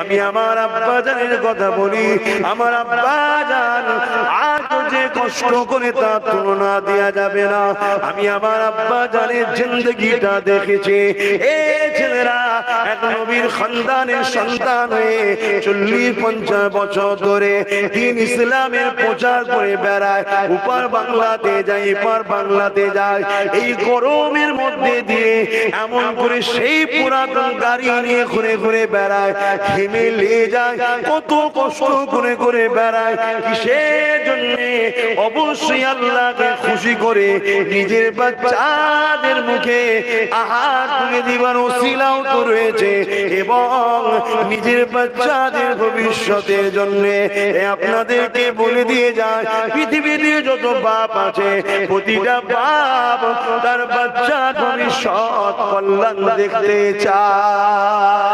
আমি আমার আব্বা জানের কথা বলি, আমার আব্বা জান আজ যে কষ্ট করে তার তুলনা দেয়া যাবে না। আমি আমার আব্বা জানের জিন্দগিটা দেখেছি। এ ছেলেরা, এক নবীর খানদানের সন্তান হয়ে 40-50 বছর ধরে দিন ইসলামের প্রচার করে বেড়ায়, উপর বাংলাতে যায়, এপার বাংলাতে যায়। এই গরমের মধ্যে দিয়ে এমন করে সেই পুরাতন গাড়ি নিয়ে ঘুরে ঘুরে বেড়ায়, ঘেমে লেগে যায়, কত কষ্ট করে করে বেড়ায়। কিসের জন্য? অবশ্যই আল্লাহকে খুশি করে নিজের বাচ্চাদের মুখে আহার তুলে দিবার ওসিলাও তো রয়েছে, এবং নিজের বাচ্চাদের ভবিষ্যতের জন্য। আপনাদেরকে বলে দিয়ে যায়, পৃথিবীতে যত বাপ আছে, প্রতিটা বাপ তার বাচ্চার ভবিষ্যৎ কল্যাণ দেখতে চায়।